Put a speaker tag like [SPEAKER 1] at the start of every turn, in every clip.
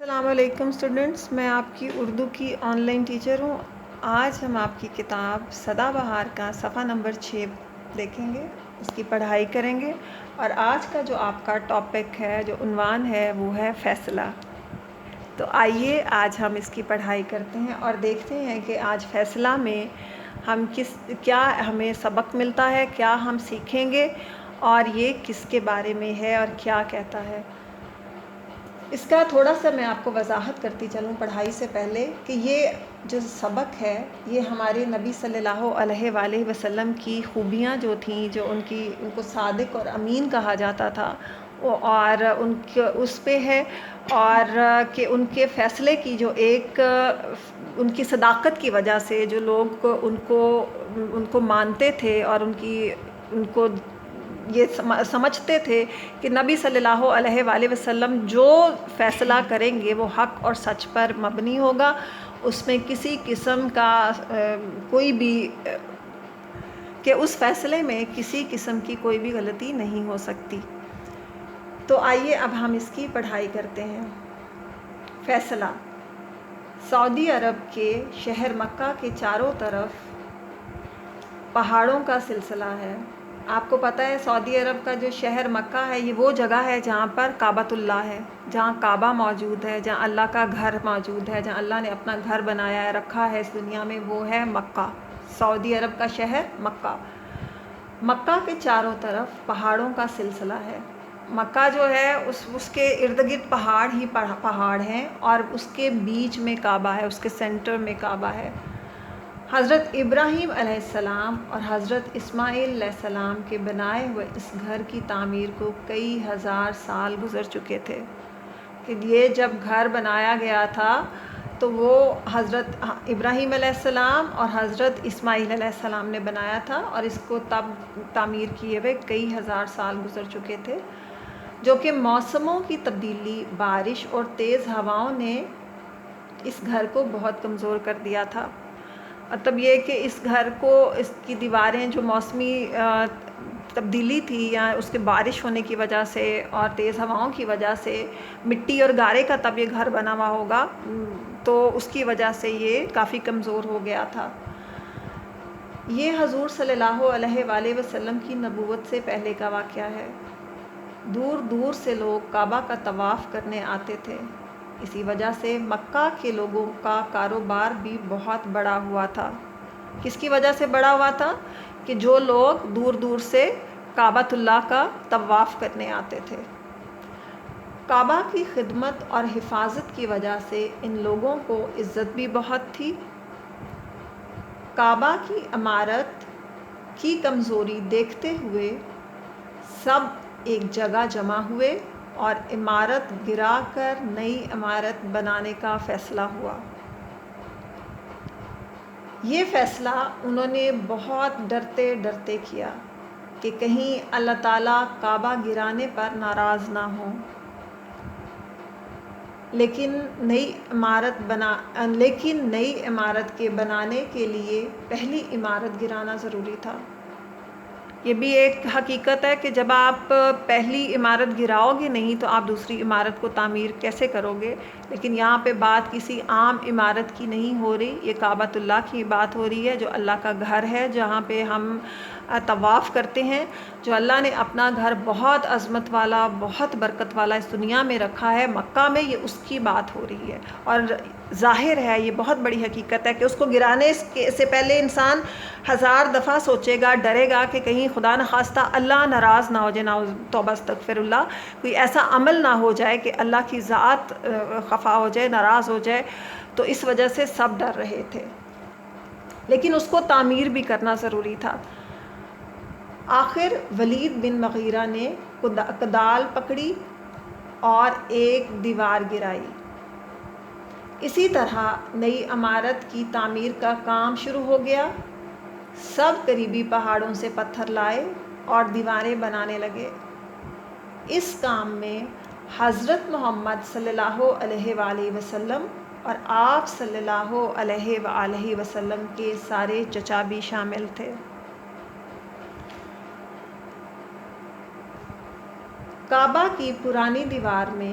[SPEAKER 1] السلام علیکم اسٹوڈنٹس، میں آپ کی اردو کی آن لائن ٹیچر ہوں۔ آج ہم آپ کی کتاب سدا بہار کا صفحہ نمبر 6 دیکھیں گے، اس کی پڑھائی کریں گے۔ اور آج کا جو آپ کا ٹاپک ہے، جو عنوان ہے، وہ ہے فیصلہ۔ تو آئیے آج ہم اس کی پڑھائی کرتے ہیں اور دیکھتے ہیں کہ آج فیصلہ میں ہم کیا ہمیں سبق ملتا ہے، کیا ہم سیکھیں گے، اور یہ کس کے بارے میں ہے اور کیا کہتا ہے۔ اس کا تھوڑا سا میں آپ کو وضاحت کرتی چلوں پڑھائی سے پہلے کہ یہ جو سبق ہے یہ ہمارے نبی صلی اللہ علیہ وآلہ وسلم کی خوبیاں جو تھیں، جو ان کو صادق اور امین کہا جاتا تھا، اور اس پہ ہے، اور کہ ان کے فیصلے کی جو ایک ان کی صداقت کی وجہ سے جو لوگ ان کو مانتے تھے اور ان کو یہ سمجھتے تھے کہ نبی صلی اللہ علیہ وآلہ وسلم جو فیصلہ کریں گے وہ حق اور سچ پر مبنی ہوگا، اس میں کسی قسم کا کوئی بھی کہ اس فیصلے میں کسی قسم کی کوئی بھی غلطی نہیں ہو سکتی۔ تو آئیے اب ہم اس کی پڑھائی کرتے ہیں۔ فیصلہ سعودی عرب کے شہر مکہ کے چاروں طرف پہاڑوں کا سلسلہ ہے۔ آپ کو پتہ ہے سعودی عرب کا جو شہر مکہ ہے یہ وہ جگہ ہے جہاں پر کعبۃ اللہ ہے، جہاں کعبہ موجود ہے، جہاں اللہ کا گھر موجود ہے، جہاں اللہ نے اپنا گھر بنایا ہے، رکھا ہے اس دنیا میں، وہ ہے مکہ۔ سعودی عرب کا شہر مکہ۔ مکہ کے چاروں طرف پہاڑوں کا سلسلہ ہے۔ مکہ جو ہے اس کے ارد گرد پہاڑ ہی پہاڑ ہیں، اور اس کے بیچ میں کعبہ ہے، اس کے سینٹر میں کعبہ ہے۔ حضرت ابراہیم علیہ السلام اور حضرت اسماعیل علیہ السلام کے بنائے ہوئے اس گھر کی تعمیر کو کئی ہزار سال گزر چکے تھے۔ کہ یہ جب گھر بنایا گیا تھا تو وہ حضرت ابراہیم علیہ السلام اور حضرت اسماعیل علیہ السلام نے بنایا تھا، اور اس کو تب تعمیر کیے ہوئے کئی ہزار سال گزر چکے تھے، جو کہ موسموں کی تبدیلی، بارش اور تیز ہواؤں نے اس گھر کو بہت کمزور کر دیا تھا۔ مطلب یہ کہ اس گھر کو، اس کی دیواریں جو موسمی تبدیلی تھی یا اس کے بارش ہونے کی وجہ سے اور تیز ہواؤں کی وجہ سے، مٹی اور گارے کا تب یہ گھر بنا ہوا ہوگا، تو اس کی وجہ سے یہ کافی کمزور ہو گیا تھا۔ یہ حضور صلی اللہ علیہ وآلہ وسلم کی نبوت سے پہلے کا واقعہ ہے۔ دور دور سے لوگ کعبہ کا طواف کرنے آتے تھے۔ اسی وجہ سے مکہ کے لوگوں کا کاروبار بھی بہت بڑا ہوا تھا۔ کس کی وجہ سے بڑا ہوا تھا؟ کہ جو لوگ دور دور سے کعبۃ اللہ کا طواف کرنے آتے تھے۔ کعبہ کی خدمت اور حفاظت کی وجہ سے ان لوگوں کو عزت بھی بہت تھی۔ کعبہ کی عمارت کی کمزوری دیکھتے ہوئے سب ایک جگہ جمع ہوئے اور عمارت گرا کر نئی عمارت بنانے کا فیصلہ ہوا۔ یہ فیصلہ انہوں نے بہت ڈرتے ڈرتے کیا کہ کہیں اللہ تعالیٰ کعبہ گرانے پر ناراض نہ ہوں۔ لیکن نئی عمارت کے بنانے کے لیے پہلی عمارت گرانا ضروری تھا۔ یہ بھی ایک حقیقت ہے کہ جب آپ پہلی عمارت گراؤ گے نہیں تو آپ دوسری عمارت کو تعمیر کیسے کرو گے؟ لیکن یہاں پہ بات کسی عام عمارت کی نہیں ہو رہی، یہ کعبۃ اللہ کی بات ہو رہی ہے، جو اللہ کا گھر ہے، جہاں پہ ہم طواف کرتے ہیں، جو اللہ نے اپنا گھر بہت عظمت والا، بہت برکت والا اس دنیا میں رکھا ہے، مکہ میں، یہ اس کی بات ہو رہی ہے۔ اور ظاہر ہے، یہ بہت بڑی حقیقت ہے کہ اس کو گرانے سے پہلے انسان ہزار دفعہ سوچے گا، ڈرے گا کہ کہیں خدا نخواستہ اللہ ناراض نہ ہو جائے، توبہ استغفر اللہ، کوئی ایسا عمل نہ ہو جائے کہ اللہ کی ذات خفا ہو جائے، ناراض ہو جائے۔ تو اس وجہ سے سب ڈر رہے تھے، لیکن اس کو تعمیر بھی کرنا ضروری تھا۔ آخر ولید بن مغیرہ نے کدال پکڑی اور ایک دیوار گرائی۔ اسی طرح نئی عمارت کی تعمیر کا کام شروع ہو گیا۔ سب قریبی پہاڑوں سے پتھر لائے اور دیواریں بنانے لگے۔ اس کام میں حضرت محمد صلی اللہ علیہ وآلہ وسلم اور آپ صلی اللہ علیہ وآلہ وسلم کے سارے چچا بھی شامل تھے۔ کعبہ کی پرانی دیوار میں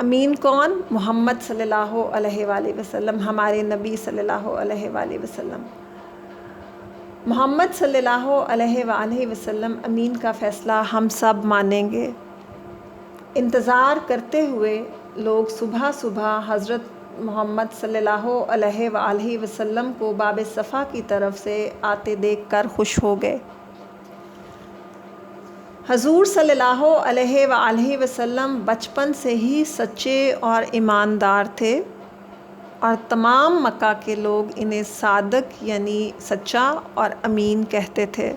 [SPEAKER 1] امین کون؟ محمد صلی اللہ علیہ وآلہ وسلم، ہمارے نبی صلی اللہ علیہ وآلہ وسلم۔ محمد صلی اللہ علیہ وآلہ وسلم امین کا فیصلہ ہم سب مانیں گے۔ انتظار کرتے ہوئے لوگ صبح صبح حضرت محمد صلی اللہ علیہ وآلہ وسلم کو باب صفا کی طرف سے آتے دیکھ کر خوش ہو گئے۔ حضور صلی اللہ علیہ وآلہ وسلم بچپن سے ہی سچے اور ایماندار تھے، اور تمام مکہ کے لوگ انہیں صادق یعنی سچا اور امین کہتے تھے۔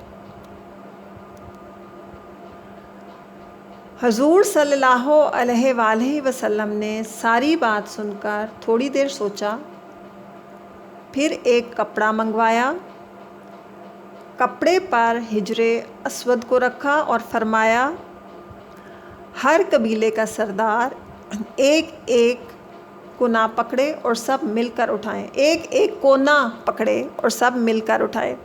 [SPEAKER 1] حضور صلی اللہ علیہ وآلہ وسلم نے ساری بات سن کر تھوڑی دیر سوچا، پھر ایک کپڑا منگوایا، کپڑے پر حجر اسود کو رکھا اور فرمایا، ہر قبیلے کا سردار ایک ایک کونا پکڑے اور سب مل کر اٹھائیں، ایک ایک کونا پکڑے اور سب مل کر اٹھائیں۔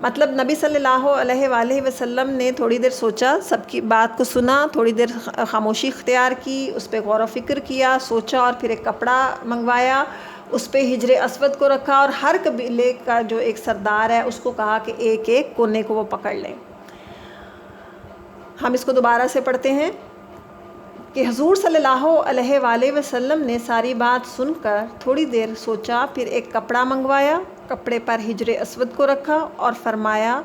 [SPEAKER 1] مطلب نبی صلی اللہ علیہ وآلہ وسلم نے تھوڑی دیر سوچا، سب کی بات کو سنا، تھوڑی دیر خاموشی اختیار کی، اس پہ غور و فکر کیا، سوچا، اور پھر ایک کپڑا منگوایا، اس پہ حجر اسود کو رکھا، اور ہر قبیلے کا جو ایک سردار ہے اس کو کہا کہ ایک ایک کونے کو وہ پکڑ لیں۔ ہم اس کو دوبارہ سے پڑھتے ہیں کہ حضور صلی اللہ علیہ وآلہ وسلم نے ساری بات سن کر تھوڑی دیر سوچا، پھر ایک کپڑا منگوایا، کپڑے پر حجر اسود کو رکھا اور فرمایا،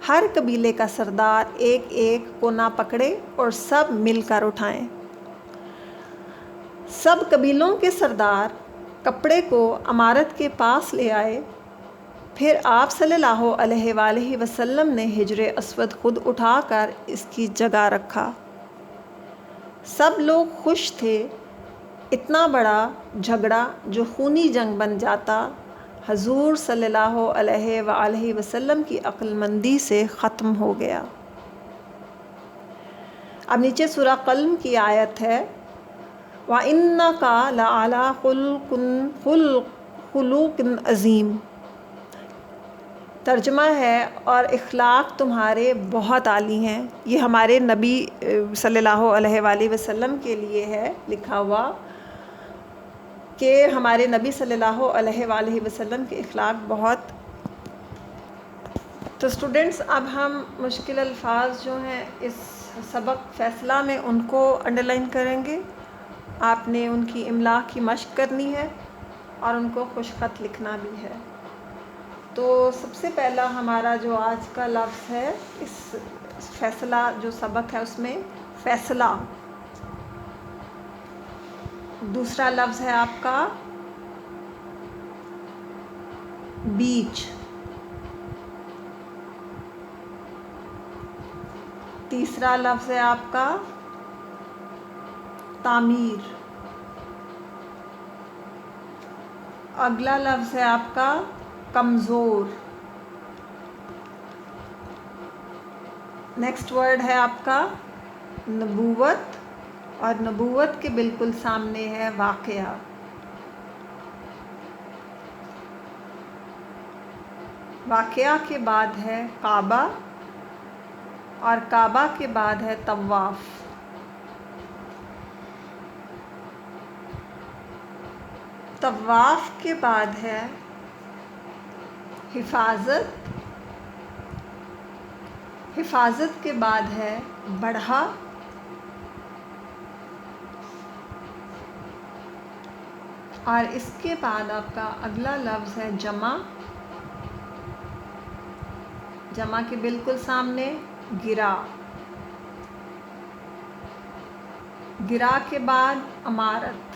[SPEAKER 1] ہر قبیلے کا سردار ایک ایک کونا پکڑے اور سب مل کر اٹھائیں۔ سب قبیلوں کے سردار کپڑے کو عمارت کے پاس لے آئے، پھر آپ صلی اللہ علیہ وآلہ وسلم نے حجر اسود خود اٹھا کر اس کی جگہ رکھا۔ سب لوگ خوش تھے۔ اتنا بڑا جھگڑا جو خونی جنگ بن جاتا، حضور صلی اللہ علیہ وآلہ وسلم کی عقل مندی سے ختم ہو گیا۔ اب نیچے سورہ قلم کی آیت ہے، وَإِنَّكَ لَعَلَىٰ خُلُقٍ عَظِيمٍ۔ ترجمہ ہے، اور اخلاق تمہارے بہت عالی ہیں۔ یہ ہمارے نبی صلی اللہ علیہ وآلہ وسلم کے لیے ہے لکھا ہوا کہ ہمارے نبی صلی اللہ علیہ وآلہ وسلم کے اخلاق بہت۔ تو اسٹوڈنٹس، اب ہم مشکل الفاظ جو ہیں اس سبق فیصلہ میں ان کو انڈر لائن کریں گے۔ آپ نے ان کی املا کی مشق کرنی ہے اور ان کو خوش خط لکھنا بھی ہے۔ تو سب سے پہلا ہمارا جو آج کا لفظ ہے اس فیصلہ جو سبق ہے اس میں فیصلہ۔ دوسرا لفظ ہے آپ کا بیچ۔ تیسرا لفظ ہے آپ کا تعمیر۔ اگلا لفظ ہے آپ کا کمزور۔ نیکسٹ ورڈ ہے آپ کا نبوت، اور نبوت کے بالکل سامنے ہے واقعہ۔ واقعہ کے بعد ہے کعبہ، اور کعبہ کے بعد ہے طواف۔ طواف کے بعد ہے حفاظت، حفاظت کے بعد ہے بڑھا، اور اس کے بعد آپ کا اگلا لفظ ہے جمع۔ جمع کے بالکل سامنے گرا۔ گرا کے بعد عمارت۔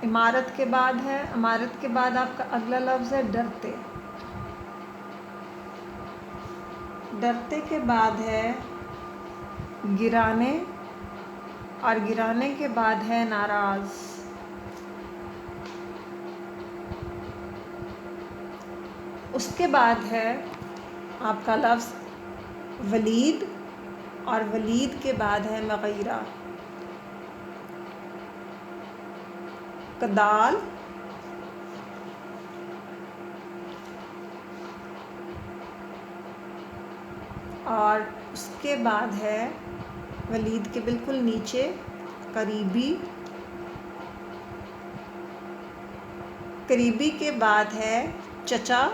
[SPEAKER 1] عمارت کے بعد ہے، عمارت کے بعد آپ کا اگلا لفظ ہے ڈرتے۔ ڈرتے کے بعد ہے گرانے، اور گرانے کے بعد ہے ناراض۔ اس کے بعد ہے آپ کا لفظ ولید، اور ولید کے بعد ہے مغیرہ۔ کدال، اور اس کے بعد ہے ولید کے بالکل نیچے قریبی، قریبی کے بعد ہے چچا،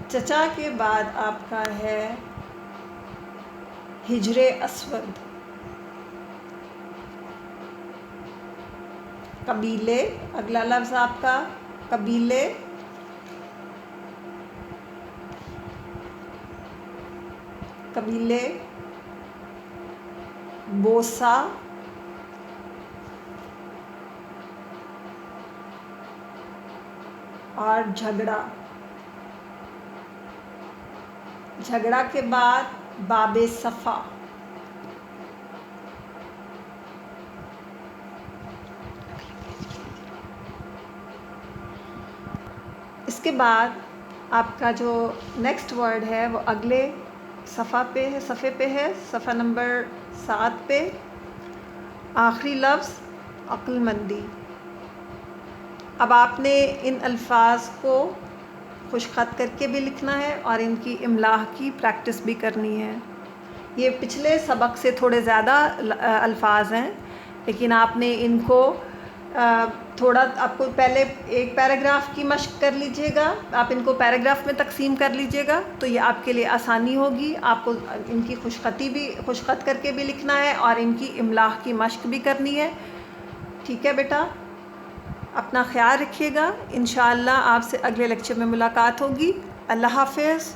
[SPEAKER 1] چچا کے بعد آپ کا ہے ہجر اسود، قبیلے، اگلا لفظ آپ کا قبیلے، قبیلے بوسا، اور جھگڑا، جھگڑا کے بعد باب صفا، اس کے بعد آپ کا جو نیکسٹ ورڈ ہے وہ اگلے صفحے پہ ہے، صفحہ نمبر 7 پہ، آخری لفظ عقل مندی۔ اب آپ نے ان الفاظ کو خوش خط کر کے بھی لکھنا ہے اور ان کی املاء کی پریکٹس بھی کرنی ہے۔ یہ پچھلے سبق سے تھوڑے زیادہ الفاظ ہیں، لیکن آپ نے ان کو تھوڑا، آپ کو پہلے ایک پیراگراف کی مشق کر لیجئے گا، آپ ان کو پیراگراف میں تقسیم کر لیجئے گا تو یہ آپ کے لیے آسانی ہوگی۔ آپ کو ان کی خوش خط کر کے بھی لکھنا ہے اور ان کی املاء کی مشق بھی کرنی ہے۔ ٹھیک ہے بیٹا، اپنا خیال رکھیے گا، انشاءاللہ آپ سے اگلے لیکچر میں ملاقات ہوگی۔ اللہ حافظ۔